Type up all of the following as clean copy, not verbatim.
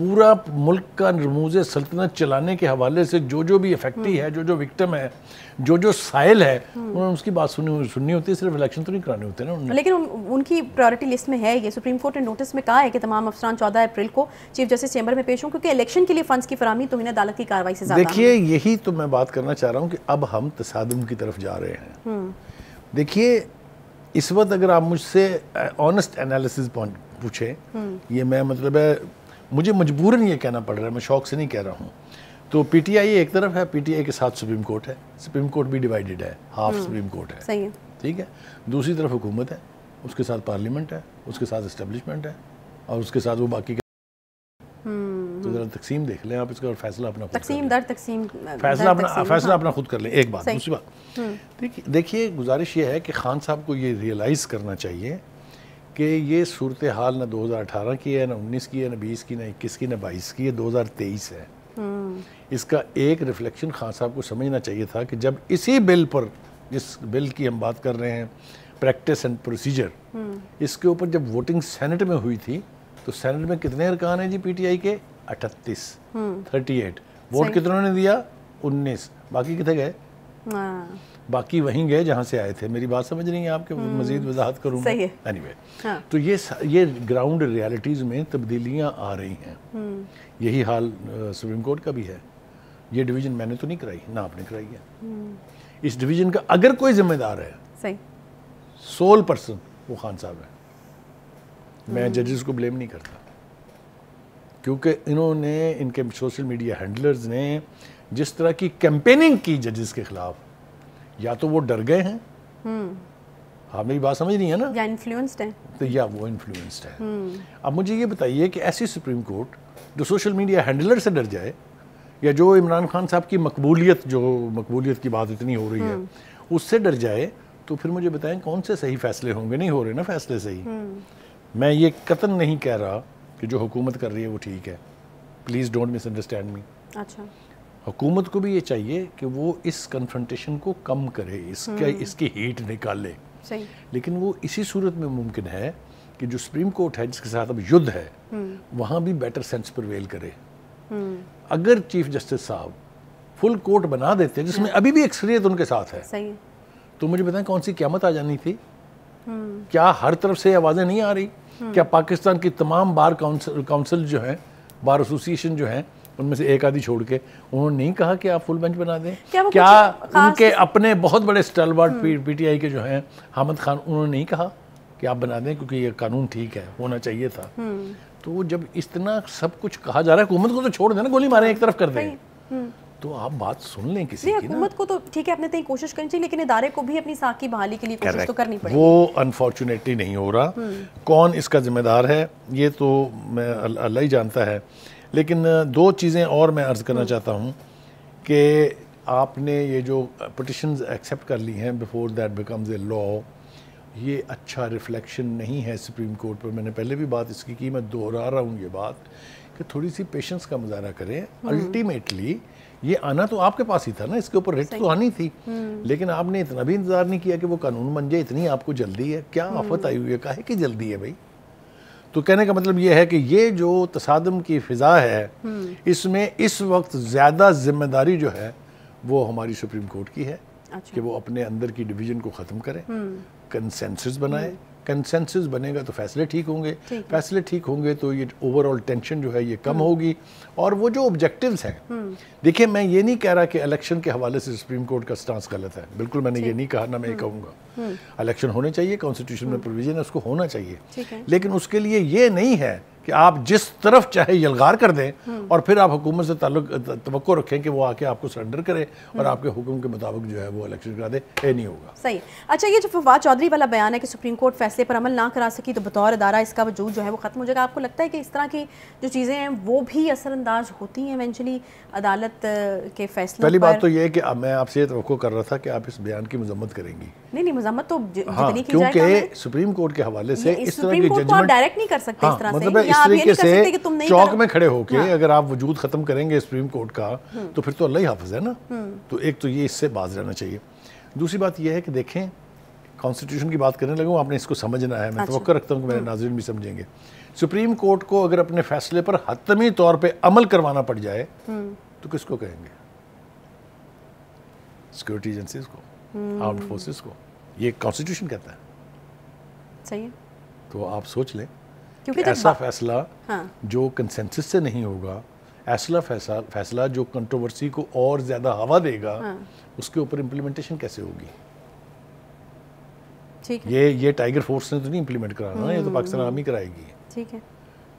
پورا ملک کا رموز سلطنت چلانے کے حوالے سے جو بھی افیکٹی ہے, جو وکٹم ہے, جو سائل ہے, انہوں نے اس کی بات سننی ہوتی ہے, صرف الیکشن تو نہیں کرانے ہوتے نا. لیکن ان کی پرائیورٹی لسٹ میں ہے یہ. سپریم کورٹ نے نوٹس میں کہا ہے کہ تمام افسران 14 اپریل کو چیف جسٹس چیمبر میں پیش ہوں, کیونکہ الیکشن کے لیے فنڈز کی فراہمی توہین عدالت کی کارروائی سے زیادہ. دیکھیے یہی تو میں بات کرنا چاہ رہا ہوں کہ اب ہم تصادم کی طرف جا رہے ہیں. دیکھیے اس وقت اگر آپ مجھ سے آنسٹ انالیسز پوچھیں, یہ میں مطلب ہے مجھے مجبوراً یہ کہنا پڑ رہا ہے, میں شوق سے نہیں کہہ رہا ہوں, تو پی ٹی آئی ایک طرف ہے, پی ٹی آئی کے ساتھ سپریم کورٹ ہے, سپریم کورٹ بھی ڈیوائیڈڈ ہے, ہاف سپریم کورٹ ہے, صحیح ہے, ٹھیک ہے. دوسری طرف حکومت ہے, اس کے ساتھ پارلیمنٹ ہے, اس کے ساتھ اسٹیبلشمنٹ ہے, اور اس کے ساتھ وہ باقی تو ذرا تقسیم دیکھ لیں آپ اس کا, اور فیصلہ اپنا فیصلہ اپنا خود کر لیں. ایک بات. دوسری بات دیکھیے, گزارش یہ ہے کہ خان صاحب کو یہ ریئلائز کرنا چاہیے کہ یہ صورتحال نہ 2018 کی ہے, نہ 19 کی ہے, نہ 20 کی, نہ 21 کی, نہ 22 کی ہے, 2023 ہے. اس کا ایک ریفلیکشن خان صاحب کو سمجھنا چاہیے تھا کہ جب اسی بل پر, جس بل کی ہم بات کر رہے ہیں پریکٹس اینڈ پروسیجر, اس کے اوپر جب ووٹنگ سینٹ میں ہوئی تھی تو سینٹ میں کتنے ارکان ہیں جی پی ٹی آئی کے؟ 38. ووٹ کتنوں نے دیا؟ 19. باقی کتنے گئے؟ باقی وہیں گئے جہاں سے آئے تھے. میری بات سمجھ رہی ہیں آپ کہ مزید وضاحت کروں گا؟ Anyway, تو یہ گراؤنڈ ریالٹیز میں تبدیلیاں آ رہی ہیں. یہی حال سپریم کورٹ کا بھی ہے. یہ ڈویژن میں نے تو نہیں کرائی, نہ آپ نے کرائی ہے. اس ڈویژن کا اگر کوئی ذمہ دار ہے, سول پرسن, وہ خان صاحب ہے. میں ججز کو بلیم نہیں کرتا, کیونکہ انہوں نے, ان کے سوشل میڈیا ہینڈلرز نے جس طرح کی کیمپیننگ کی ججز کے خلاف, یا تو وہ ڈر گئے ہیں, آپ میری بات سمجھ نہیں ہے نا, یا انفلوئنسڈ ہیں, تو یا وہ انفلوئنسڈ ہے. اب مجھے یہ بتائیے کہ ایسی سپریم کورٹ جو سوشل میڈیا ہینڈلر سے ڈر جائے, یا جو عمران خان صاحب کی مقبولیت کی بات اتنی ہو رہی ہے اس سے ڈر جائے, تو پھر مجھے بتائیں کون سے صحیح فیصلے ہوں گے؟ نہیں ہو رہے نا فیصلے صحیح. میں یہ قطعاً نہیں کہہ رہا کہ جو حکومت کر رہی ہے وہ ٹھیک ہے, please don't miss understand me. اچھا, حکومت کو بھی یہ چاہیے کہ وہ اس کنفرنٹیشن کو کم کرے, اس کی ہیٹ نکالے. لیکن وہ اسی صورت میں ممکن ہے کہ جو سپریم کورٹ ہے جس کے ساتھ اب ید ہے, وہاں بھی بیٹر سینس پرویل کرے. اگر چیف جسٹس صاحب فل کورٹ بنا دیتے جس میں ابھی بھی اکثریت ان کے ساتھ ہے, تو مجھے بتائیں کون سی قیامت آ جانی تھی؟ کیا ہر طرف سے آوازیں نہیں آ رہی؟ کیا پاکستان کی تمام بار کونسل جو ہیں, بار ایسوسیشن جو ہیں, ان میں سے ایک آدھی چھوڑ کے انہوں نے نہیں کہا کہ آپ فل بینچ بنا دیں؟ کیا ان کے اپنے بہت بڑے اسٹالورٹ پی ٹی آئی کے جو ہیں حامد خان, انہوں نے نہیں کہا کہ آپ بنا دیں کیونکہ یہ قانون ٹھیک ہے, ہونا چاہیے تھا؟ تو جب اس طرح سب کچھ کہا جا رہا ہے, حکومت کو تو چھوڑ دیں نا, گولی ماریں ایک طرف کر دیں, تو آپ بات سن لیں کسی کی. حکومت کو تو ٹھیک ہے اپنے تئیں کوشش کرنی چاہیے, لیکن ادارے کو بھی اپنی ساکھ کی بحالی کے لیے کوشش تو کرنی پڑے گی. وہ انفارچونیٹلی نہیں ہو رہا. کون اس کا ذمہ دار ہے یہ تو میں اللہ ہی جانتا ہے. لیکن دو چیزیں اور میں عرض کرنا چاہتا ہوں کہ آپ نے یہ جو پٹیشنز ایکسیپٹ کر لی ہیں بیفور دیٹ بیکمز اے لا, یہ اچھا ریفلیکشن نہیں ہے سپریم کورٹ پر. میں نے پہلے بھی بات اس کی, میں دوہرا رہا ہوں یہ بات کہ تھوڑی سی پیشنس کا مظاہرہ کریں. الٹیمیٹلی یہ آنا تو آپ کے پاس ہی تھا نا, اس کے اوپر ریٹ تو آنی تھی, لیکن آپ نے اتنا بھی انتظار نہیں کیا کہ وہ قانون بن جائے. اتنی آپ کو جلدی ہے, کیا آفت آئی ہوئی ہے, کاہے کی جلدی ہے بھائی؟ تو کہنے کا مطلب یہ ہے کہ یہ جو تصادم کی فضا ہے, اس میں اس وقت زیادہ ذمہ داری جو ہے وہ ہماری سپریم کورٹ کی ہے کہ وہ اپنے اندر کی ڈویژن کو ختم کرے, کنسنسس بنائے. کنسنسس بنے گا تو فیصلے ٹھیک ہوں گے, فیصلے ٹھیک ہوں گے تو یہ اوور آل ٹینشن جو ہے یہ کم ہوگی. اور وہ جو آبجیکٹیوز ہیں, دیکھیں میں یہ نہیں کہہ رہا کہ الیکشن کے حوالے سے سپریم کورٹ کا سٹانس غلط ہے, بالکل میں نے یہ نہیں کہا, نہ میں یہ کہوں گا. الیکشن ہونے چاہیے, کانسٹیٹیوشن میں پروویژن ہے, اس کو ہونا چاہیے, لیکن اس کے لیے یہ نہیں ہے کہ آپ جس طرف چاہے یلغار کر دیں اور پھر آپ حکومت سے توقع رکھیں کہ وہ آ کے آپ کو سرنڈر کرے اور آپ کے حکم کے مطابق جو ہے وہ الیکشن کرا دے. یہ نہیں ہوگا. صحیح. اچھا, یہ جو فواد چودھری والا بیان ہے کہ سپریم کورٹ فیصلے پر عمل نہ کرا سکی تو بطور ادارہ اس کا وجود جو ہے وہ ختم ہو جائے گا, آپ کو لگتا ہے کہ اس طرح کی جو چیزیں ہیں وہ بھی اثر انداز ہوتی ہیں ایونچولی عدالت کے فیصلوں پر؟ پہلی بات تو یہ ہے کہ میں آپ سے یہ توقع کر رہا تھا کہ آپ اس بیان کی مذمت کریں گی. نہیں, مذمت تو جتنی کی جائے, کیونکہ سپریم کورٹ کے حوالے سے اس طرح کی ججمنٹ ڈائریکٹ نہیں کر سکتے اس طرح سے, مطلب اس طریقے سے چوک میں کھڑے ہو کے اگر آپ وجود ختم کریں گے سپریم کورٹ کا تو پھر تو اللہ ہی حافظ ہے نا. تو ایک تو یہ اس سے باز رہنا چاہیے. دوسری بات یہ ہے کہ دیکھیں کانسٹیٹیوشن کی بات کرنے لگا ہوں، آپ نے اس کو سمجھنا ہے، میں توقع رکھتا ہوں کہ میرے ناظرین بھی سمجھیں گے. سپریم کورٹ کو اگر اپنے فیصلے پر حتمی طور پہ عمل کروانا پڑ جائے تو کس کو کہیں گے؟ سیکورٹی ایجنسیز کو، آرمڈ فورسز کو. یہ کانسٹیٹیوشن کہتا ہے. صحیح ہے. تو آپ سوچ لیں کیونکہ ایسا فیصلہ جو کنسنسس سے نہیں ہوگا، ایسا فیصلہ جو کنٹروورسی کو اور زیادہ ہوا دے گا، اس کے اوپر امپلیمنٹیشن کیسے ہوگی؟ یہ ٹائیگر فورس نے تو نہیں امپلیمنٹ کرانا، یہ تو پاکستان آرمی کرائے گی. ٹھیک ہے.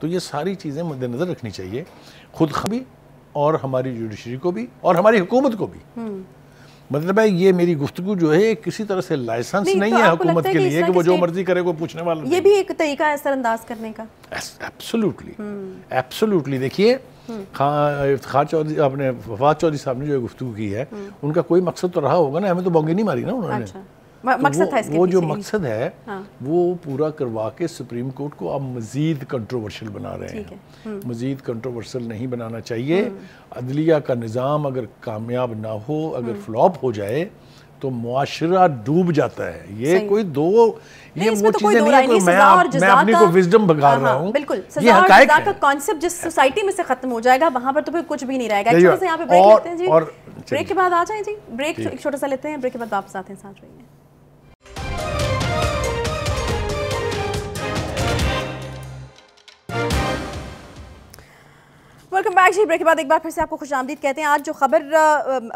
تو یہ ساری چیزیں مد نظر رکھنی چاہیے، خود بھی اور ہماری جوڈیشری کو بھی اور ہماری حکومت کو بھی. مطلب ہے یہ میری گفتگو جو ہے کسی طرح سے لائسنس نہیں ہے حکومت کے لیے کہ وہ جو مرضی کرے کوئی پوچھنے والا نہیں. یہ بھی ایک طریقہ ہے اثر انداز کرنے کا. ایبسولوٹلی. دیکھیے خان چودھری، آپ نے فواد چودھری صاحب نے جو گفتگو کی ہے، ان کا کوئی مقصد تو رہا ہوگا نا، ہمیں تو بونگی نہیں ماری نا انہوں نے. وہ جو مقصد ہے وہ پورا کروا کے سپریم کورٹ کو آپ مزید کنٹروورشل بنا رہے ہیں. مزید کنٹروورشل نہیں بنانا چاہیے. عدلیہ کا نظام اگر کامیاب نہ ہو، اگر فلاپ ہو جائے تو معاشرہ ڈوب جاتا ہے. یہ کوئی یہ وہ چیزیں نہیں ہے میں اپنی کو وزڈم بگاڑ رہا ہوں. بالکل سزا اور جزا کا کانسیپٹ جس سوسائٹی میں سے ختم ہو جائے گا وہاں پر تو پھر کچھ بھی نہیں رہے گا. ایک چھوٹے سے یہاں پہ بریک لیتے ہیں جی، بریک کے بعد آ جائیں جی. بریک ایک چھوٹا سا لیتے ہیں، بریک کے بعد واپس آتے ہیں، ساتھ رہیے. ویلکم بیک جی. بریک کے بعد ایک بار پھر سے آپ کو خوش آمدید کہتے ہیں. آج جو خبر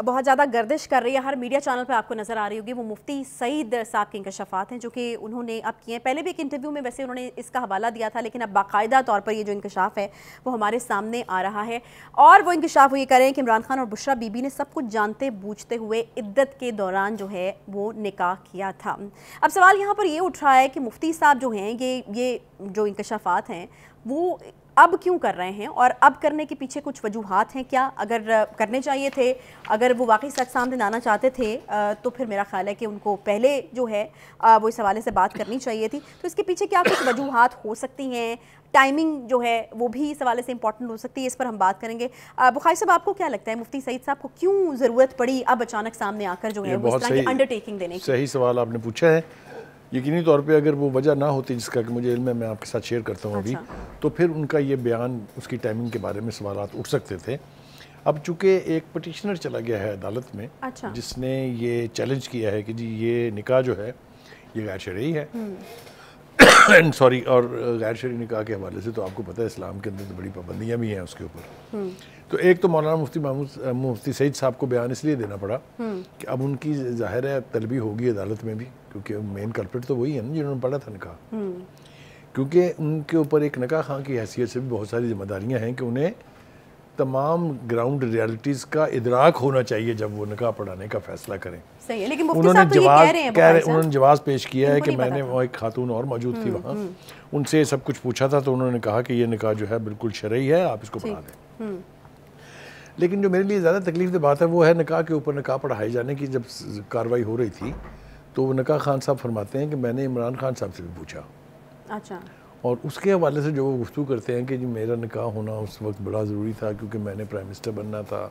بہت زیادہ گردش کر رہی ہے، ہر میڈیا چینل پہ آپ کو نظر آ رہی ہوگی، وہ مفتی سعید صاحب کے انکشافات ہیں جو کہ انہوں نے اب کیے ہیں. پہلے بھی ایک انٹرویو میں ویسے انہوں نے اس کا حوالہ دیا تھا، لیکن اب باقاعدہ طور پر یہ جو انکشاف ہے وہ ہمارے سامنے آ رہا ہے. اور وہ انکشاف وہ یہ کر رہے ہیں کہ عمران خان اور بشرا بی بی نے سب کچھ جانتے بوجھتے ہوئے عدت کے دوران جو ہے وہ نکاح کیا تھا. اب سوال یہاں پر یہ اٹھ رہا ہے کہ مفتی صاحب جو ہیں یہ جو انکشافات ہیں وہ اب کیوں کر رہے ہیں، اور اب کرنے کے پیچھے کچھ وجوہات ہیں کیا؟ اگر کرنے چاہیے تھے، اگر وہ واقعی سچ سامنے لانا چاہتے تھے تو پھر میرا خیال ہے کہ ان کو پہلے جو ہے وہ اس حوالے سے بات کرنی چاہیے تھی. تو اس کے پیچھے کیا کچھ وجوہات ہو سکتی ہیں؟ ٹائمنگ جو ہے وہ بھی اس حوالے سے امپورٹنٹ ہو سکتی ہے، اس پر ہم بات کریں گے. بخاری صاحب، آپ کو کیا لگتا ہے مفتی سعید صاحب کو کیوں ضرورت پڑی اب اچانک سامنے آ کر جو ہے وہ اس طرح کی انڈرٹیکنگ دینے کی؟ صحیح سوال آپ نے پوچھا ہے. یقینی طور پہ اگر وہ وجہ نہ ہوتی جس کا کہ مجھے علم ہے، میں آپ کے ساتھ شیئر کرتا ہوں ابھی، تو پھر ان کا یہ بیان، اس کی ٹائمنگ کے بارے میں سوالات اٹھ سکتے تھے. اب چونکہ ایک پٹیشنر چلا گیا ہے عدالت میں جس نے یہ چیلنج کیا ہے کہ جی یہ نکاح جو ہے یہ غیر شرعی ہے، سوری، اور غیر شرعی نکاح کے حوالے سے تو آپ کو پتہ ہے اسلام کے اندر تو بڑی پابندیاں بھی ہیں اس کے اوپر. تو ایک تو مولانا مفتی سعید صاحب کو بیان اس لیے دینا پڑا کہ اب ان کی ظاہر ہے طلبی ہوگی عدالت میں بھی، کیونکہ مین کلپریٹ تو وہی ہے نا جنہوں نے پڑھا تھا نکاح. کیونکہ ان کے اوپر ایک نکاح خواہ کی حیثیت سے بھی بہت ساری ذمہ داریاں ہیں کہ انہیں تمام گراؤنڈ ریالٹیز کا ادراک ہونا چاہیے جب وہ نکاح پڑھانے کا فیصلہ کریں. صحیح ہے، لیکن مفتی صاحب تو یہ کہہ رہے ہیں، انہوں نے جواز پیش کیا ہے کہ میں نے وہ ایک خاتون اور موجود تھی وہاں، ان سے سب کچھ پوچھا تھا تو انہوں نے کہا کہ یہ نکاح جو ہے بالکل شرعی ہے، آپ اس کو پڑھا دیں. لیکن جو میرے لیے زیادہ تکلیف دہ بات ہے وہ ہے نکاح کے اوپر نکاح پڑھائے جانے کی. جب کاروائی ہو رہی تھی تو وہ نکاح خان صاحب فرماتے ہیں کہ میں نے عمران خان صاحب سے بھی پوچھا، اچھا، اور اس کے حوالے سے جو وہ گفتگو کرتے ہیں کہ جی میرا نکاح ہونا اس وقت بڑا ضروری تھا کیونکہ میں نے پرائم منسٹر بننا تھا.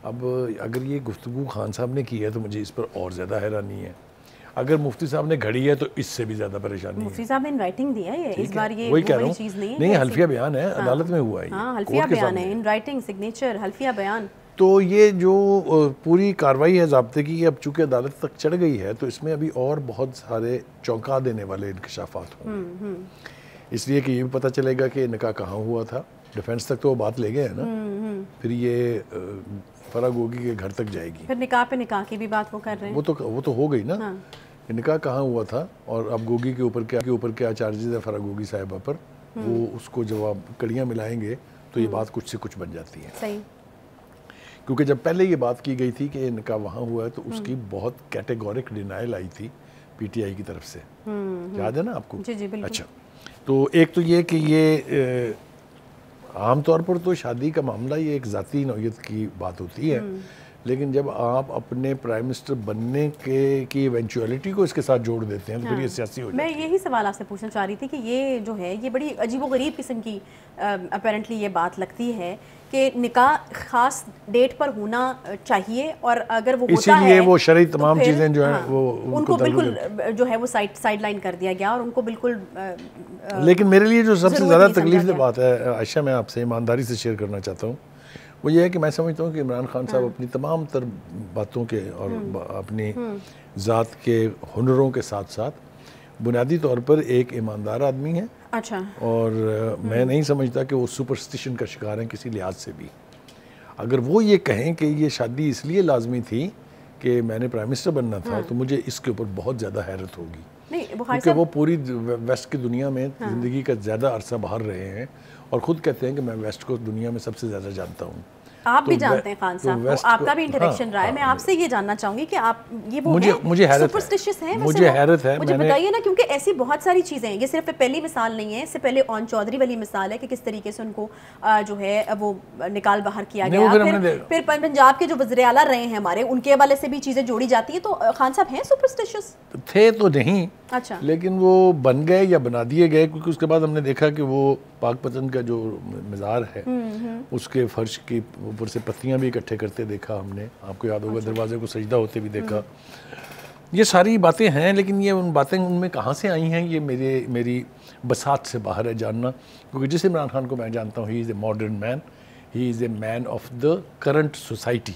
اب اگر یہ گفتگو خان صاحب نے کی ہے تو مجھے اس پر اور زیادہ حیرانی ہے. اگر مفتی صاحب نے گھڑی ہے تو اس سے بھی زیادہ پریشانی ہے. مفتی صاحب نے ان رائٹنگ دیا ہے اس بار، یہ وہی کہہ رہا چیز ہوں، نہیں حلفیہ بیان ہے، عدالت میں ہوا ہے، ہاں حلفیہ بیان ہے، ان رائٹنگ سگنیچر حلفیہ بیان. تو یہ جو پوری کاروائی ہے ضابطے کی، اب چونکہ عدالت تک چڑھ گئی ہے تو اس میں ابھی اور بہت سارے چونکا دینے والے انکشافات ہوں گے. اس لیے کہ یہ بھی پتہ چلے گا کہ نکاح کہاں ہوا تھا. ڈیفینس تک تو وہ بات لے گئے ہیں نا، پھر یہ فرا گوگی کے گھر تک جائے گی. پھر نکاح پہ نکاح کی بھی بات وہ کر رہے ہیں، وہ تو ہو گئی نا. نکاح کہاں ہوا تھا اور اب گوگی کے اوپر کیا چارجز ہے فرا گوگی صاحبہ پر، وہ اس کو جب آپ کڑیاں ملائیں گے تو یہ بات کچھ سے کچھ بن جاتی ہے. صحیح، کیونکہ جب پہلے یہ بات کی گئی تھی کہ نکاح وہاں ہوا ہے تو اس کی بہت کیٹیگورک ڈینائل آئی تھی پی ٹی آئی کی طرف سے، یاد ہے نا آپ کو؟ جی جی بالکل. اچھا، تو ایک تو یہ کہ یہ عام طور پر تو شادی کا معاملہ یہ ایک ذاتی نوعیت کی بات ہوتی ہے، لیکن جب آپ اپنے پرائم منسٹر بننے کی ایونچوئلٹی کو اس کے ساتھ جوڑ دیتے ہیں تو پھر یہ سیاسی ہو جاتا ہے. میں یہی سوال آپ سے پوچھنا چاہ رہی تھی کہ یہ جو ہے یہ بڑی عجیب و غریب قسم کی اپیرنٹلی یہ بات لگتی ہے کہ نکاح خاص ڈیٹ پر ہونا چاہیے اور اگر وہ ہوتا ہے اسی لیے وہ شرعی تمام چیزیں جو ہیں وہ ان کو بالکل جو ہے وہ سائڈ لائن کر دیا گیا اور ان کو بالکل. لیکن میرے لیے جو سب سے زیادہ تکلیف دہ بات ہے عائشہ، میں آپ سے ایمانداری سے شیئر کرنا چاہتا ہوں، وہ یہ ہے کہ میں سمجھتا ہوں کہ عمران خان صاحب اپنی تمام تر باتوں کے اور اپنی ذات کے ہنروں کے ساتھ ساتھ بنیادی طور پر ایک ایماندار آدمی ہے. اچھا. اور میں نہیں سمجھتا کہ وہ سپرسٹیشن کا شکار ہیں کسی لحاظ سے بھی. اگر وہ یہ کہیں کہ یہ شادی اس لیے لازمی تھی کہ میں نے پرائم منسٹر بننا تھا تو مجھے اس کے اوپر بہت زیادہ حیرت ہوگی، کیونکہ وہ پوری ویسٹ کی دنیا میں زندگی کا زیادہ عرصہ باہر رہے ہیں اور خود کہتے ہیں کہ میں ویسٹ کو دنیا میں سب سے زیادہ جانتا ہوں. آپ بھی جانتے ہیں خان صاحب کو، آپ کا بھی انٹریکشن رہا ہے. میں آپ سے یہ جاننا چاہوں گی کہ آپ یہ وہ سپرسٹیشس ہیں؟ مجھے حیرت ہے، مجھے بتائیے نا، کیونکہ ایسی بہت ساری چیزیں ہیں. یہ صرف پہلی مثال نہیں ہے، اس سے پہلے اون چودھری والی مثال ہے کہ کس طریقے سے ان کو جو ہے وہ نکال باہر کیا گیا. پھر پنجاب کے جو وزیر اعلیٰ رہے ہیں ہمارے، ان کے حوالے سے بھی چیزیں جوڑی جاتی ہیں. تو خان صاحب ہیں سپرسٹیشس؟ تھے تو نہیں، اچھا، لیکن وہ بن گئے یا بنا دیے گئے، کیونکہ اس کے بعد ہم نے دیکھا کہ وہ پاک پتن کا جو مزار ہے اس کے فرش کی اوپر سے پتیاں بھی اکٹھے کرتے دیکھا ہم نے. آپ کو یاد ہوگا دروازے کو سجدہ ہوتے بھی دیکھا. یہ ساری باتیں ہیں، لیکن یہ باتیں ان میں کہاں سے آئی ہیں یہ میری بساط سے باہر ہے جاننا. کیونکہ جس عمران خان کو میں جانتا ہوں، he is a modern man, he is a man of the current society.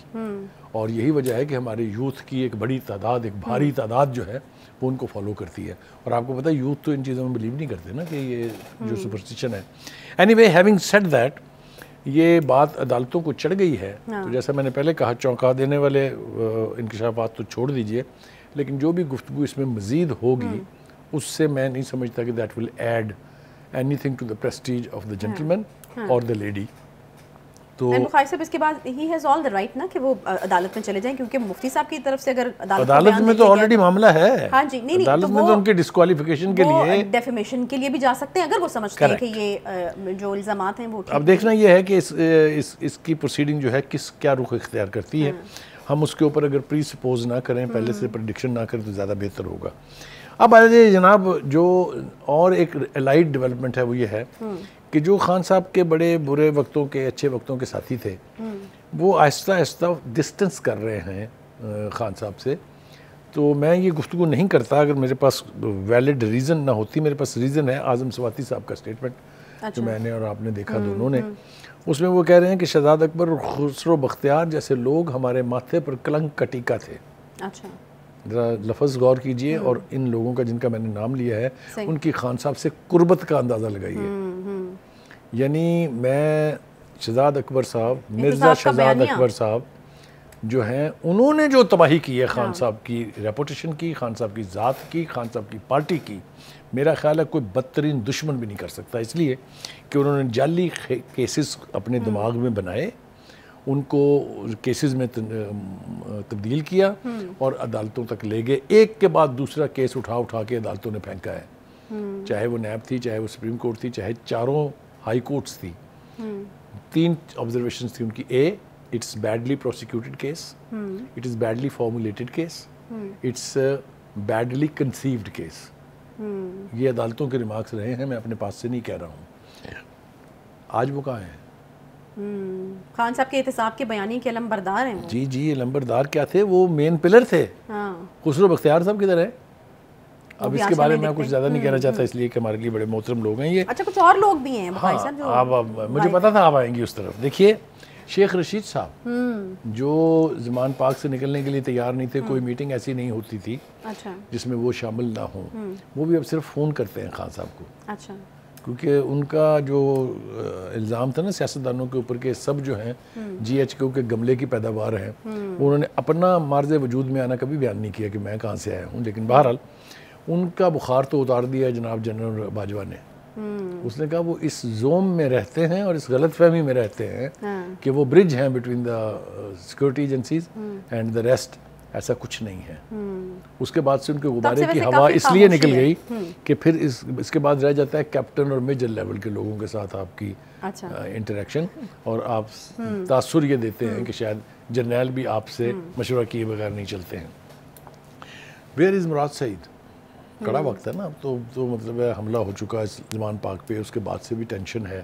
اور یہی وجہ ہے کہ ہمارے یوتھ کی ایک بڑی تعداد، ایک بھاری تعداد جو ہے وہ ان کو فالو کرتی ہے. اور آپ کو پتہ ہے یوتھ تو ان چیزوں میں بلیو نہیں کرتے نا کہ یہ جو سپرسٹیشن ہے. Any way, having said that, یہ بات عدالتوں کو چڑھ گئی ہے. تو جیسا میں نے پہلے کہا، چونکا دینے والے انکشافات تو چھوڑ دیجئے، لیکن جو بھی گفتگو اس میں مزید ہوگی اس سے میں نہیں سمجھتا کہ that will add any thing to the prestige of the gentlemen اور دا لیڈی. تو صاحب اس کے بعد he has all the right نا کہ وہ عدالت میں چلے جائیں، کیونکہ مفتی صاحب کی طرف سے اگر عدالت میں تو آلریڈی معاملہ ہے. ہاں جی، نہیں عدالت میں تو ان کے ڈسکوالیفیکیشن کے لیے، ڈیفیمیشن کے لیے بھی جا سکتے ہیں اگر وہ سمجھتے ہیں کہ یہ جو الزامات ہیں وہ. اب دیکھنا یہ ہے کہ اس کی پروسیڈنگ جو ہے کیا رخ اختیار کرتی ہے. ہم اس کے اوپر اگر پری سپوز نہ کریں، پہلے سے پریڈکشن نہ کریں تو زیادہ بہتر ہوگا. اب جناب جو اور ایک الائڈ ڈیولپمنٹ ہے وہ یہ ہے کہ جو خان صاحب کے بڑے برے وقتوں کے، اچھے وقتوں کے ساتھی تھے، وہ آہستہ آہستہ ڈسٹنس کر رہے ہیں خان صاحب سے. تو میں یہ گفتگو نہیں کرتا اگر میرے پاس ویلڈ ریزن نہ ہوتی. میرے پاس ریزن ہے اعظم سواتی صاحب کا اسٹیٹمنٹ جو میں نے اور آپ نے دیکھا دونوں نے. اس میں وہ کہہ رہے ہیں کہ شہزاد اکبر اور خسرو بختیار جیسے لوگ ہمارے ماتھے پر کلنک کا ٹیکا تھے. اچھا، ذرا لفظ غور کیجئے اور ان لوگوں کا جن کا میں نے نام لیا ہے ان کی خان صاحب سے قربت کا اندازہ لگائیے. یعنی میں شہزاد اکبر صاحب، مرزا شہزاد اکبر صاحب جو ہیں، انہوں نے جو تباہی کی ہے خان صاحب کی ریپوٹیشن کی، خان صاحب کی ذات کی، خان صاحب کی پارٹی کی، میرا خیال ہے کوئی بدترین دشمن بھی نہیں کر سکتا. اس لیے کہ انہوں نے جعلی کیسز اپنے دماغ میں بنائے، ان کو کیسز میں تبدیل کیا اور عدالتوں تک لے گئے. ایک کے بعد دوسرا کیس اٹھا کے عدالتوں نے پھینکا ہے. چاہے وہ نیب تھی، چاہے وہ سپریم کورٹ تھی، چاہے چاروں ہائی کورٹس تھی. 3 آبزرویشنز تھی ان کی. A, it's badly prosecuted case, it is badly formulated case, it's badly conceived case. یہ عدالتوں کے ریمارکس رہے ہیں، میں اپنے پاس سے نہیں کہہ رہا ہوں. آج وہ کہاں ہیں؟ خان صاحب کے احتساب کے بیانی کے علم بردار ہیں. جی علم بردار کیا تھے؟ وہ مین پلر تھے. خسرو بختیار صاحب کدھر ہے؟ اب اس کے بارے میں کچھ زیادہ نہیں کہنا چاہتا، اس لیے کہ ہمارے لیے بڑے محترم لوگ ہیں یہ. اچھا، کچھ اور لوگ بھی ہیں بھائی صاحب جو اب مجھے پتا تھا آپ آئیں گی اس طرف. دیکھیے، شیخ رشید صاحب جو زمان پاک سے نکلنے کے لیے تیار نہیں تھے، کوئی میٹنگ ایسی نہیں ہوتی تھی جس میں وہ شامل نہ ہوں. وہ بھی اب صرف فون کرتے ہیں خان صاحب کو. اچھا، کیونکہ ان کا جو الزام تھا نا سیاستدانوں کے اوپر کہ سب جو ہیں جی ایچ کیو کے گملے کی پیداوار ہیں، انہوں نے اپنا مارز وجود میں آنا کبھی بیان نہیں کیا کہ میں کہاں سے آیا ہوں. لیکن بہرحال ان کا بخار تو اتار دیا جناب جنرل باجوہ نے. اس نے کہا وہ اس زوم میں رہتے ہیں اور اس غلط فہمی میں رہتے ہیں کہ وہ برج ہیں between the security agencies and the rest. ایسا کچھ نہیں ہے. اس کے بعد سے ان کے غبارے کی ہوا اس لیے نکل گئی کہ پھر اس کے بعد رہ جاتا ہے کیپٹن اور میجر لیول کے لوگوں کے ساتھ آپ کی انٹریکشن، اور آپ تاثر یہ دیتے ہیں کہ شاید جرنیل بھی آپ سے مشورہ کیے بغیر نہیں چلتے ہیں. ویئر از مراد سعید؟ کڑا وقت ہے نا، تو مطلب ہے حملہ ہو چکا ہے زمان پاک پہ، اس کے بعد سے بھی ٹینشن ہے.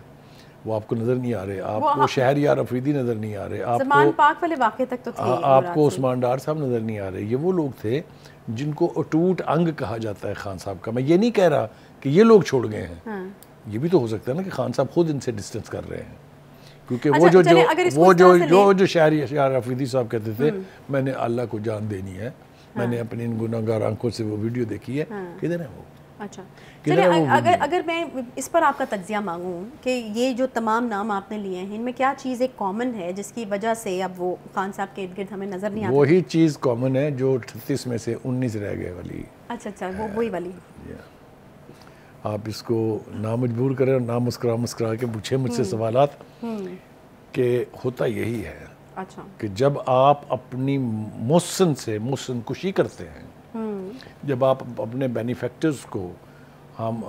وہ آپ کو نظر نہیں آ رہے، آپ کو شہریار افریدی نظر نہیں آ رہے، زمان پاک والے واقعے تک تو تھے، آپ کو عثمان ڈار صاحب نظر نہیں آ رہے. یہ وہ لوگ تھے جن کو اٹوٹ انگ کہا جاتا ہے خان صاحب کا. میں یہ نہیں کہہ رہا کہ یہ لوگ چھوڑ گئے ہیں، یہ بھی تو ہو سکتا ہے نا کہ خان صاحب خود ان سے ڈسٹنس کر رہے ہیں. کیونکہ وہ جو شہریار افریدی صاحب کہتے تھے میں نے اللہ کو جان دینی ہے، میں نے اپنی ان گناہگار آنکھوں سے وہ ویڈیو دیکھی ہے، کدھر ہے وہ؟ اچھا چلیں، اگر میں اس پر آپ کا تجزیہ مانگوں کہ یہ جو تمام نام آپ نے لیے ہیں ان میں کیا چیز ایک کامن ہے جس کی وجہ سے اب وہ خان صاحب کے ارد گرد ہمیں نظر نہیں آتا؟ وہی چیز کامن ہے جو 38 میں سے 19 رہ گئے والی. اچھا وہی والی. آپ اس کو نہ مجبور کریں اور نہ مسکرا کے پوچھیں مجھ سے سوالات، کہ ہوتا یہی ہے کہ جب آپ اپنی محسن سے محسن کشی کرتے ہیں، جب آپ اپنے بینیفیکٹرز کو ہم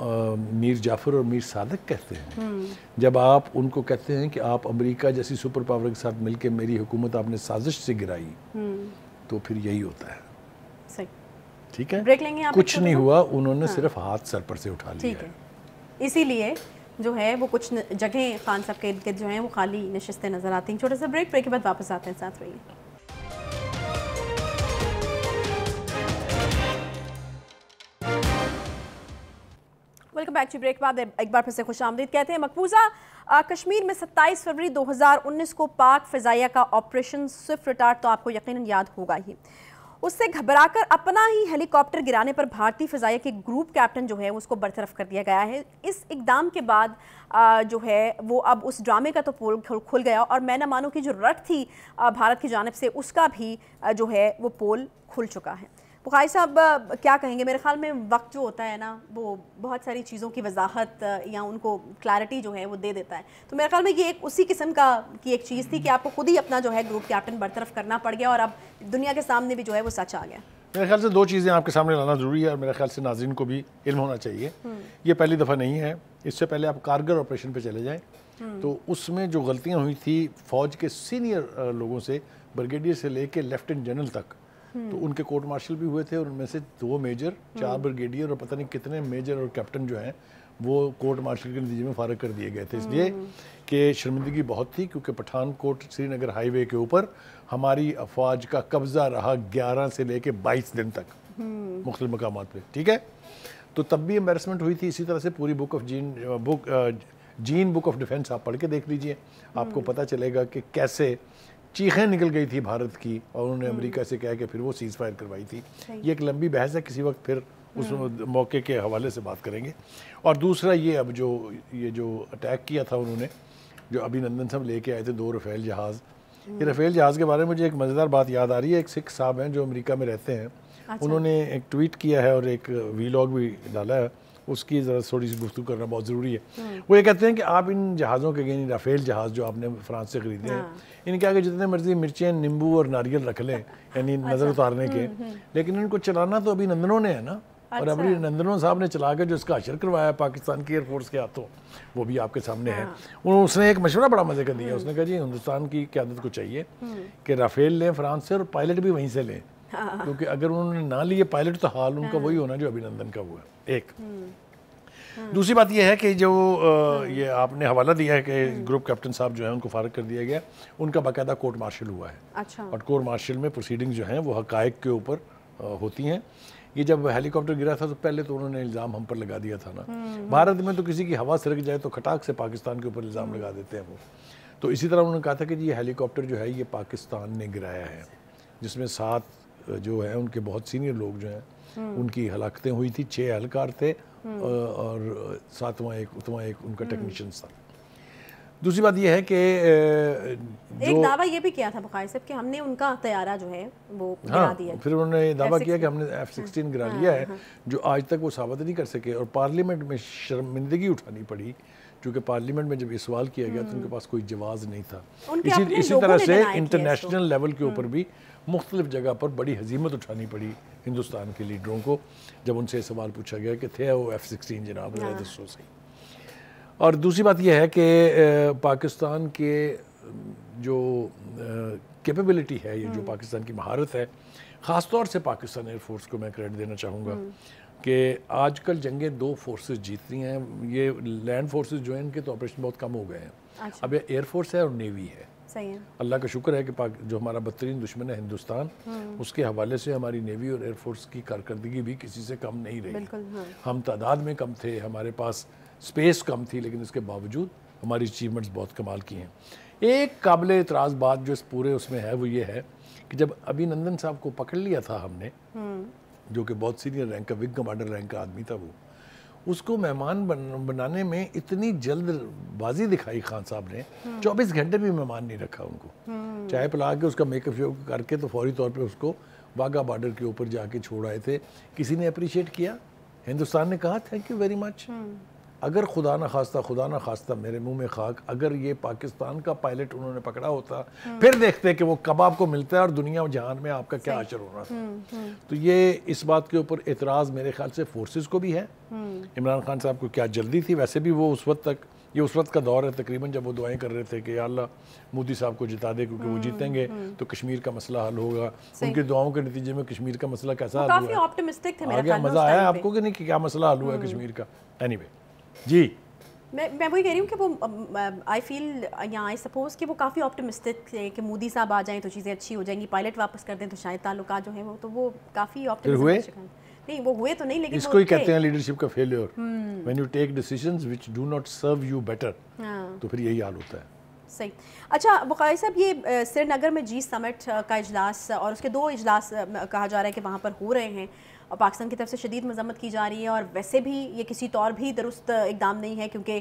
میر جعفر اور میر صادق کہتے ہیں، جب آپ ان کو کہتے ہیں کہ آپ امریکہ جیسی سپر پاور کے ساتھ مل کے میری حکومت آپ نے سازش سے گرائی، تو پھر یہی ہوتا ہے. ٹھیک ہے، کچھ نہیں ہوا، انہوں نے صرف ہاتھ سر پر سے اٹھا لیا ہے. اسی لیے جو ہے وہ کچھ جگہیں خان صاحب کے ارد گرد جو ہیں وہ خالی نشستیں نظر آتی ہیں. چھوٹا سا بریک کے بعد واپس آتے ہیں، ساتھ رہیے. Welcome back to break. بعد ایک بار پھر سے خوش آمدید کہتے ہیں. مقبوضہ کشمیر میں 27 فروری 2019 کو پاک فضائیہ کا آپریشن سوئفٹ ریٹارڈ تو آپ کو یقیناً یاد ہوگا ہی. اس سے گھبرا کر اپنا ہی ہیلی کاپٹر گرانے پر بھارتی فضائیہ کے گروپ کیپٹن جو ہے اس کو برطرف کر دیا گیا ہے. اس اقدام کے بعد جو ہے وہ اب اس ڈرامے کا تو پول کھل گیا، اور میں نہ مانوں کی جو رٹ تھی بھارت کی جانب سے اس کا بھی جو ہے وہ پول کھل چکا ہے. بخاری صاحب کیا کہیں گے؟ میرے خیال میں وقت جو ہوتا ہے نا وہ بہت ساری چیزوں کی وضاحت یا ان کو کلیرٹی جو ہے وہ دے دیتا ہے. تو میرے خیال میں یہ اسی قسم کی ایک چیز تھی کہ آپ کو خود ہی اپنا جو ہے گروپ کیپٹن برطرف کرنا پڑ گیا، اور اب دنیا کے سامنے بھی جو ہے وہ سچ آ گیا. میرے خیال سے دو چیزیں آپ کے سامنے لانا ضروری ہے، اور میرے خیال سے ناظرین کو بھی علم ہونا چاہیے. یہ پہلی دفعہ نہیں ہے، اس سے پہلے آپ کارگل آپریشن پہ چلے جائیں تو اس میں جو غلطیاں ہوئی تھی فوج کے سینئر لوگوں سے، بریگیڈیئر سے لے کے لیفٹنٹ جنرل تک، تو ان کے کورٹ مارشل بھی ہوئے تھے، اور ان میں سے 2 میجر، 4 بریگیڈیئر اور پتہ نہیں کتنے میجر اور کیپٹن جو ہیں وہ کورٹ مارشل کے نتیجے میں فارغ کر دیے گئے تھے. اس لیے کہ شرمندگی بہت تھی، کیونکہ پٹھان کوٹ سری نگر ہائی وے کے اوپر ہماری افواج کا قبضہ رہا 11 سے لے کے 22 دن تک مختلف مقامات پہ. ٹھیک ہے، تو تب بھی امبیرسمنٹ ہوئی تھی. اسی طرح سے پوری بک آف ڈیفنس آپ پڑھ کے دیکھ لیجئے، آپ کو پتہ چلے گا کہ کیسے چیخیں نکل گئی تھی بھارت کی، اور انہوں نے امریکہ سے کہا کہ پھر وہ سیز فائر کروائی تھی. یہ ایک لمبی بحث ہے، کسی وقت پھر اس موقع کے حوالے سے بات کریں گے. اور دوسرا یہ اب یہ جو اٹیک کیا تھا انہوں نے، جو ابھی نندن صاحب لے کے آئے تھے 2 رفیل جہاز. یہ رفیل جہاز کے بارے میں مجھے ایک مزیدار بات یاد آ رہی ہے. ایک سکھ صاحب ہیں جو امریکہ میں رہتے ہیں، انہوں نے ایک ٹویٹ کیا ہے اور ایک ویلاگ بھی ڈالا ہے، اس کی ذرا تھوڑی سی گفتگو کرنا بہت ضروری ہے. وہ یہ کہتے ہیں کہ آپ ان جہازوں کے، یعنی رافیل جہاز جو آپ نے فرانس سے خریدے ہیں، ان کے آگے جتنے مرضی مرچیں، نیمبو اور ناریل رکھ لیں یعنی نظر اتارنے کے، لیکن ان کو چلانا تو ابھی نندنوں نے ہے نا. اور ابھی نندنوں صاحب نے چلا کے جو اس کا حشر کروایا پاکستان کی ایئر فورس کے ہاتھوں، وہ بھی آپ کے سامنے ہے. اس نے ایک مشورہ بڑا مزے کا دیا. اس نے کہا جی ہندوستان کی قیادت کو چاہیے کہ رافیل لیں فرانس سے، اور پائلٹ بھی وہیں سے لیں، کیونکہ اگر انہوں نے نہ لیے پائلٹ تو حال ان کا وہی ہونا جو ابھی نندن کا ہوا. ایک دوسری بات یہ ہے کہ جو یہ آپ نے حوالہ دیا ہے کہ گروپ کیپٹن صاحب جو ہیں ان کو فارغ کر دیا گیا، ان کا باقاعدہ کورٹ مارشل ہوا ہے. اور کورٹ مارشل میں پروسیڈنگ جو ہیں وہ حقائق کے اوپر ہوتی ہیں. یہ جب ہیلی کاپٹر گرا تھا تو پہلے تو انہوں نے الزام ہم پر لگا دیا تھا نا. بھارت میں تو کسی کی ہوا سرک جائے تو کھٹاک سے پاکستان کے اوپر الزام لگا دیتے ہیں وہ. تو اسی طرح انہوں نے کہا تھا کہ یہ ہیلی کاپٹر جو ہے یہ پاکستان نے گرایا ہے، جس میں 7 جو ہیں ان کے بہت سینئر لوگ جو ہیں ان کی ہلاکتیں ہوئی تھی. 6 اہلکار تھے اور 7واں ایک ان کا ٹیکنیشینز تھا. دوسری بات یہ ہے کہ ایک دعویٰ یہ بھی کیا تھا بخاری صاحب کہ ہم نے ان کا طیارہ جو ہے وہ گرا دیا. پھر انہوں نے دعویٰ کیا کہ ہم نے F-16 گرا لیا ہے، جو آج تک وہ ثابت نہیں کر سکے. اور پارلیمنٹ میں شرمندگی اٹھانی پڑی، کیونکہ پارلیمنٹ میں جب یہ سوال کیا گیا تو ان کے پاس کوئی جواز نہیں تھا. اسی طرح سے انٹرنیشنل لیول کے اوپر بھی مختلف جگہ پر بڑی ہزیمت اٹھانی پڑی ہندوستان کے لیڈروں کو، جب ان سے سوال پوچھا گیا کہ تھے وہ F-16 جناب. اور دوسری بات یہ ہے کہ پاکستان کے جو کیپیبلٹی ہے، یہ جو پاکستان کی مہارت ہے، خاص طور سے پاکستان ایئر فورس کو میں کریڈٹ دینا چاہوں گا کہ آج کل جنگیں 2 فورسز جیتتی ہیں. یہ لینڈ فورسز جو ہیں ان کے تو آپریشن بہت کم ہو گئے ہیں. اب یہ ایئر فورس ہے اور نیوی ہے. اللہ کا شکر ہے کہ جو ہمارا بدترین دشمن ہے ہندوستان، اس کے حوالے سے ہماری نیوی اور ایئر فورس کی کارکردگی بھی کسی سے کم نہیں رہی. ہم تعداد میں کم تھے، ہمارے پاس سپیس کم تھی، لیکن اس کے باوجود ہماری اچیومنٹس بہت کمال کی ہیں. ایک قابل اعتراض بات جو اس پورے اس میں ہے وہ یہ ہے کہ جب ابھی نندن صاحب کو پکڑ لیا تھا ہم نے، جو کہ بہت سینئر رینک کا، وگ کمانڈر رینک کا آدمی تھا، وہ اس کو مہمان بنانے میں اتنی جلد بازی دکھائی خان صاحب نے، 24 گھنٹے بھی مہمان نہیں رکھا ان کو. چائے پلا کے اس کا میک اپ کر کے تو فوری طور پہ اس کو واگا بارڈر کے اوپر جا کے چھوڑ آئے تھے. کسی نے اپریشیٹ کیا؟ ہندوستان نے کہا تھینک یو ویری مچ. اگر خدا نہ خواستہ میرے منہ میں خاک، اگر یہ پاکستان کا پائلٹ انہوں نے پکڑا ہوتا، پھر دیکھتے کہ وہ کب آپ کو ملتا ہے اور دنیا و جہان میں آپ کا کیا اشر ہو رہا تھا. تو یہ اس بات کے اوپر اعتراض میرے خیال سے فورسز کو بھی ہے. عمران خان صاحب کو کیا جلدی تھی؟ ویسے بھی وہ اس وقت تک، یہ اس وقت کا دور ہے تقریباً جب وہ دعائیں کر رہے تھے کہ یا اللہ مودی صاحب کو جتا دے، کیونکہ وہ جیتیں گے تو کشمیر کا مسئلہ حل ہوگا. ان کی دعاؤں کے نتیجے میں کشمیر کا مسئلہ کیسا حل ہوا ہے؟ آگے مزہ آیا آپ کو کہ نہیں کہ کیا مسئلہ حل ہوا ہے کشمیر کا؟ اینی وے جی، میں وہی کہہ رہی ہوں کہ وہ آئی فیل یا آئی سپوز کہ وہ کافی آپٹمسٹک تھے کہ مودی صاحب آ جائیں تو چیزیں اچھی ہو جائیں گی، پائلٹ واپس کر دیں تو شاید تعلقات جو ہیں وہ، تو وہ کافی آپٹمسٹک نہیں، وہ ہوئے تو نہیں، لیکن اس کو ہی کہتے ہیں لیڈرشپ کا failure. when you take decisions which do not serve you better، تو پھر یہی حال ہوتا ہے. صحیح. اچھا بخاری صاحب، یہ سری نگر میں جی سمٹ کا اجلاس اور اس کے 2 اجلاس کہا جا رہا ہے کہ وہاں پر ہو رہے ہیں، اور پاکستان کی طرف سے شدید مذمت کی جا رہی ہے، اور ویسے بھی یہ کسی طور بھی درست اقدام نہیں ہے کیونکہ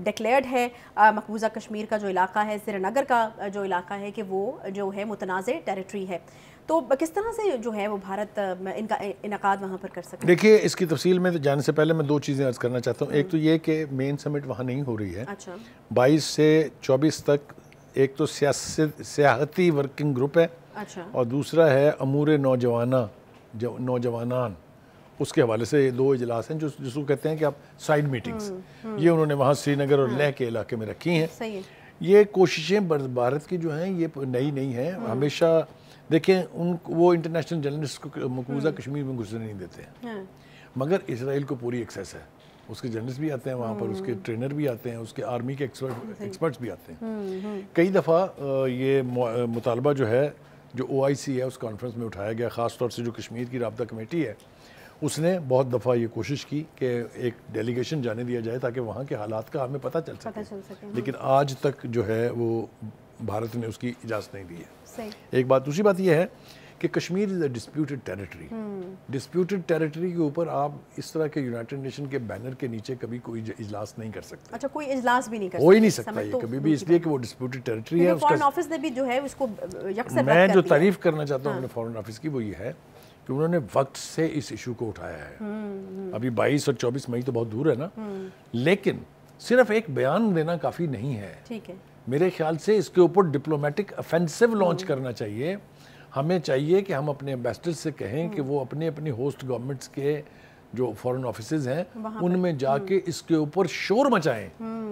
ڈکلیئرڈ ہے مقبوضہ کشمیر کا جو علاقہ ہے، سری نگر کا جو علاقہ ہے، کہ وہ جو ہے متنازع ٹیریٹری ہے. تو کس طرح سے جو ہے وہ بھارت ان کا انعقاد وہاں پر کر سکتے ہیں؟ دیکھیے اس کی تفصیل میں جانے سے پہلے میں 2 چیزیں عرض کرنا چاہتا ہوں. ایک تو یہ کہ مین سمٹ وہاں نہیں ہو رہی ہے. 22 سے 24 تک ایک تو سیاحتی ورکنگ گروپ ہے، اور دوسرا ہے امور نوجوانان، اس کے حوالے سے 2 اجلاس ہیں جس کو کہتے ہیں کہ آپ سائیڈ میٹنگز. یہ انہوں نے وہاں سری نگر اور لیہ کے علاقے میں رکھی ہیں. یہ کوششیں بھارت کی جو ہیں یہ نئی نہیں ہیں. ہمیشہ دیکھیں وہ انٹرنیشنل جرنلسٹ کو مقبوضہ کشمیر میں گھسنے نہیں دیتے ہیں، مگر اسرائیل کو پوری ایکسیس ہے. اس کے جرنلسٹ بھی آتے ہیں وہاں پر، اس کے ٹرینر بھی آتے ہیں، اس کے آرمی کے ایکسپرٹس بھی آتے ہیں. کئی دفعہ یہ مطالبہ جو ہے جو OIC ہے اس کانفرنس میں اٹھایا گیا، خاص طور سے جو کشمیر کی رابطہ کمیٹی ہے اس نے بہت دفعہ یہ کوشش کی کہ ایک ڈیلیگیشن جانے دیا جائے تاکہ وہاں کے حالات کا ہمیں پتہ چل سکے، لیکن آج تک جو ہے وہ بھارت نے اس کی اجازت نہیں دی ہے. ایک بات. دوسری بات یہ ہے کہ کشمیر از اے ڈسپیوٹڈ ٹیریٹری. ڈسپیوٹڈ ٹیریٹری کے اوپر آپ اس طرح کے یونائٹڈ نیشن کے بینر کے نیچے کبھی کوئی اجلاس نہیں کر سکتے. اچھا، کوئی اجلاس بھی نہیں کر سکتے؟ ہو ہی نہیں سکتا یہ کبھی بھی، اس لیے کہ وہ ڈسپیوٹڈ ٹیریٹری ہے. فارن آفس نے بھی جو ہے اس کو یکسر میں جو تعریف کرنا چاہتا ہوں اپنے فارن آفس کی وہ یہ ہے کہ انہوں نے وقت سے اس ایشو کو اٹھایا ہے. ابھی 22 اور 24 مئی تو بہت دور ہے نا، لیکن صرف ایک بیان دینا کافی نہیں ہے. ٹھیک ہے، میرے خیال سے اس کے اوپر ڈپلومیٹک افینسو لانچ کرنا چاہیے. ہمیں چاہیے کہ ہم اپنے ایمبیسڈر سے کہیں کہ وہ اپنے ہوسٹ گورنمنٹس کے جو فورن آفیسز ہیں ان میں جا کے اس کے اوپر شور مچائیں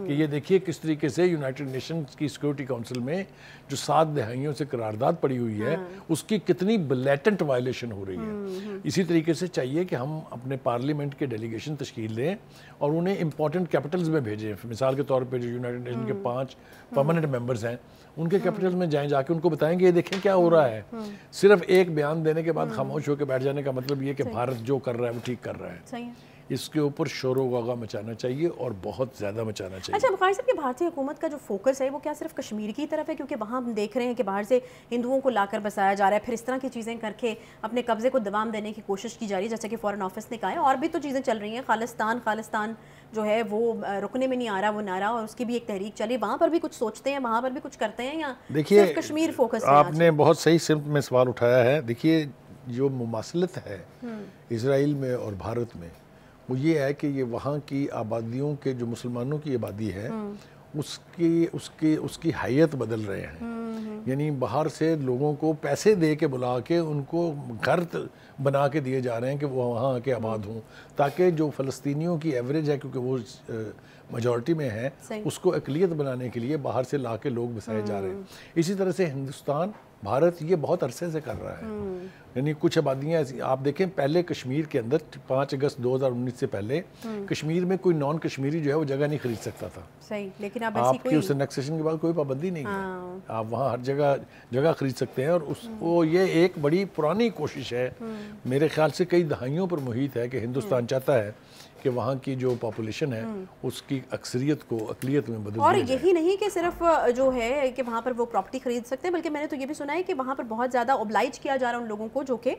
کہ یہ دیکھیے کس طریقے سے یونائٹڈ نیشنز کی سیکورٹی کونسل میں جو 7 دہائیوں سے قرارداد پڑی ہوئی ہے اس کی کتنی بلیٹنٹ وائلیشن ہو رہی ہے. اسی طریقے سے چاہیے کہ ہم اپنے پارلیمنٹ کے ڈیلیگیشن تشکیل دیں اور انہیں امپورٹنٹ کیپٹلز میں بھیجیں. مثال کے طور پہ جو یونائٹڈ نیشن کے 5 پرماننٹ ممبرز ہیں ان کے کیپٹلز میں جائیں، جا کے ان کو بتائیں گے یہ دیکھیں کیا ہو رہا ہے. صرف ایک بیان دینے کے بعد خاموش ہو کے بیٹھ جانے کا مطلب یہ کہ بھارت جو کر رہا ہے وہ ٹھیک کر رہا ہے. اس کے اوپر شور و غوغا مچانا چاہیے اور بہت زیادہ مچانا چاہیے. اچھا بخاری صاحب، کہ بھارتی حکومت کا جو فوکس ہے وہ کیا صرف کشمیر کی طرف ہے؟ کیونکہ وہاں ہم دیکھ رہے ہیں کہ باہر سے ہندوؤں کو لا کر بسایا جا رہا ہے، پھر اس طرح کی چیزیں کر کے اپنے قبضے کو دوام دینے کی کوشش کی جا رہی ہے، جیسا کہ فارن آفس نے کہا ہے. اور بھی تو چیزیں چل رہی ہیں، خالصتان جو ہے وہ رکنے میں نہیں آ رہا وہ نعرہ، اور اس کی بھی ایک تحریک چلی. وہاں پر بھی کچھ سوچتے ہیں، وہاں پر بھی کچھ کرتے ہیں، یا صرف کشمیر فوکس ہے؟ آپ نے بہت صحیح سمت میں سوال اٹھایا ہے. دیکھیے جو مماثلت ہے اسرائیل میں اور بھارت میں وہ یہ ہے کہ یہ وہاں کی آبادیوں کے جو مسلمانوں کی آبادی ہے اس کی حیت بدل رہے ہیں. یعنی باہر سے لوگوں کو پیسے دے کے بلا کے ان کو گھر بنا کے دیے جا رہے ہیں کہ وہ وہاں آ کے آباد ہوں، تاکہ جو فلسطینیوں کی ایوریج ہے کیونکہ وہ میجورٹی میں ہے اس کو اقلیت بنانے کے لیے باہر سے لا کے لوگ بسائے جا رہے ہیں. اسی طرح سے ہندوستان بھارت یہ بہت عرصے سے کر رہا ہے. یعنی کچھ آبادیاں ایسی آپ دیکھیں، پہلے کشمیر کے اندر 5 اگست 2019 سے پہلے کشمیر میں کوئی نان کشمیری جو ہے وہ جگہ نہیں خرید سکتا تھا. صحیح، لیکن اب آپ کی اس انیکسیشن کے بعد کوئی پابندی نہیں ہے، آپ وہاں ہر جگہ خرید سکتے ہیں. اور وہ یہ ایک بڑی پرانی کوشش ہے، میرے خیال سے کئی دہائیوں پر محیط ہے، کہ ہندوستان چاہتا ہے کہ وہاں کی جو پاپولیشن ہے اس کی اکثریت کو اقلیت میں بدل دیا اور جائے. یہی نہیں کہ صرف جو ہے کہ وہاں پر وہ پراپرٹی خرید سکتے ہیں، بلکہ میں نے تو یہ بھی سنا ہے کہ وہاں پر بہت زیادہ اوبلائج کیا جا رہا ہے ان لوگوں کو جو کہ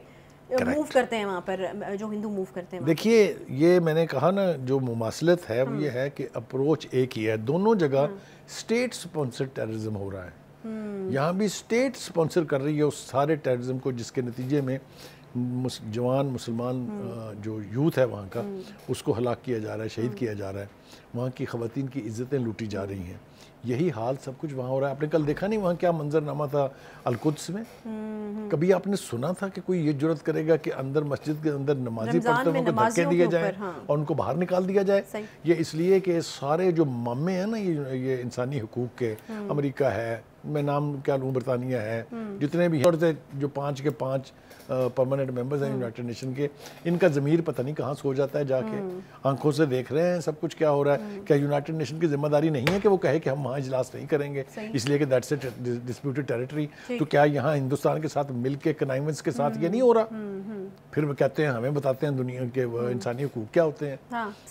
موو کرتے ہیں وہاں پر، جو ہندو موو کرتے ہیں. دیکھیے یہ میں نے کہا نا، جو مماثلت ہے وہ یہ ہے کہ اپروچ ایک ہی ہے. دونوں جگہ اسٹیٹ سپانسر ٹیررزم ہو رہا ہے. یہاں بھی اسٹیٹ سپانسر کر رہی ہے اس سارے ٹیررزم کو، جس کے نتیجے میں جوان مسلمان جو یوتھ ہے وہاں کا اس کو ہلاک کیا جا رہا ہے، شہید کیا جا رہا ہے. وہاں کی خواتین کی عزتیں لوٹی جا رہی ہیں. یہی حال سب کچھ وہاں ہو رہا ہے. آپ نے کل دیکھا نہیں وہاں کیا منظرنامہ تھا القدس میں؟ کبھی آپ نے سنا تھا کہ کوئی یہ جرت کرے گا کہ اندر مسجد کے اندر نمازی پڑھتے ہیں کو دھکے دیے جائیں اور ان کو باہر نکال دیا جائے؟ یہ اس لیے کہ سارے جو مامے ہیں نا یہ انسانی حقوق کے، امریکہ ہے، میں نام کیا لوں، برطانیہ ہے، جتنے بھی جو 5 کے 5 پرماننٹ ممبرز ہیں یونائٹڈ نیشن کے، ان کا ضمیر پتہ نہیں کہاں سو جاتا ہے، جا کے آنکھوں سے دیکھ رہے ہیں سب کچھ کیا ہو رہا ہے. کیا یونائٹڈ نیشن کی ذمہ داری نہیں ہے کہ وہ کہے کہ ہم وہاں اجلاس نہیں کریں گے اس لیے کہ دیٹس اے ڈسپیوٹڈ ٹیریٹری؟ تو کیا یہاں ہندوستان کے ساتھ مل کے کنائنس کے ساتھ یہ نہیں ہو رہا؟ پھر وہ کہتے ہیں، ہمیں بتاتے ہیں دنیا کے انسانی حقوق کیا ہوتے ہیں.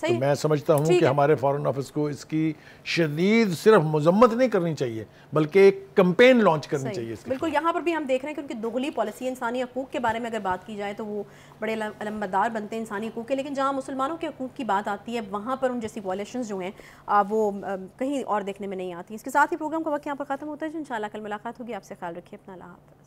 تو میں سمجھتا ہوں کہ ہمارے فارن آفس کو اس کی شدید صرف مذمت نہیں کرنی چاہیے بلکہ ایک کمپین لانچ کرنی چاہیے. بالکل، یہاں پر بھی ہم دیکھ رہے ہیں کہ ان کی دوغلی پالیسی انسانی حقوق کے بارے میں اگر بات کی جائے تو وہ بڑے علمبردار بنتے ہیں انسانی حقوق کے، لیکن جہاں مسلمانوں کے حقوق کی بات آتی ہے وہاں پر ان جیسی وائلیشنز جو ہیں وہ کہیں اور دیکھنے میں نہیں آتی. اس کے ساتھ ہی پروگرام کا وقت یہاں پر ختم ہوتا ہے. انشاءاللہ کل ملاقات ہوگی. آپ سے خیال رکھیے اپنا. اللہ حافظ.